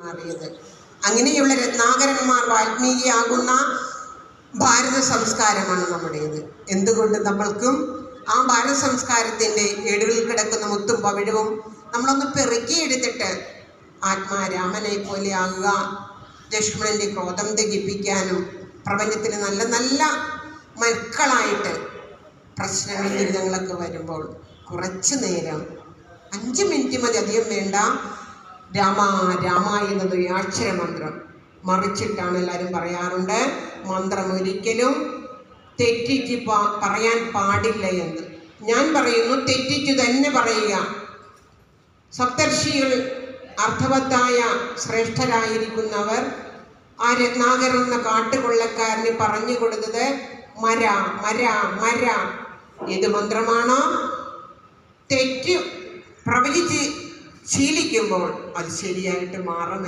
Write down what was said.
മാറിയത്. അങ്ങനെയുള്ള രത്നാകരന്മാർ വാൽമീകിയാകുന്ന ഭാരത സംസ്കാരമാണ് നമ്മുടേത്. എന്തുകൊണ്ട് നമ്മൾക്കും ആ ഭാരത സംസ്കാരത്തിൻ്റെ ഏടുകളിൽ കിടക്കുന്ന മുത്തും പവിഴവും നമ്മളൊന്ന് പെറുക്കിയെടുത്തിട്ട് ആത്മാരാമനെ പോലെ ആകുക, ലക്ഷ്മണൻ്റെ ക്രോധം ദഹിപ്പിക്കാനും പ്രപഞ്ചത്തിന് നല്ല നല്ല മക്കളായിട്ട് പ്രശ്നങ്ങൾ ദുരിതങ്ങളൊക്കെ വരുമ്പോൾ കുറച്ച് നേരം 5 മിനിറ്റ് മതി, അധികം വേണ്ട, രാമ രാമ എന്നത് അക്ഷരമന്ത്രം മറിച്ചിട്ടാണ് എല്ലാവരും പറയാറുണ്ട്. മന്ത്രം ഒരിക്കലും തെറ്റിച്ച് പറയാൻ പാടില്ല എന്ന് ഞാൻ പറയുന്നു. തെറ്റിച്ചു തന്നെ പറയുക. സപ്തർഷികൾ അർത്ഥവത്തായ ശ്രേഷ്ഠരായിരിക്കുന്നവർ ആ രത്നാകർ എന്ന കാട്ടുകൊള്ളക്കാരന് പറഞ്ഞു കൊടുത്തത് മര മര മര. ഏത് മന്ത്രമാണോ തെറ്റ് പ്രവചിച്ച് ശീലിക്കുമ്പോൾ അത് ശരിയായിട്ട് മാറും.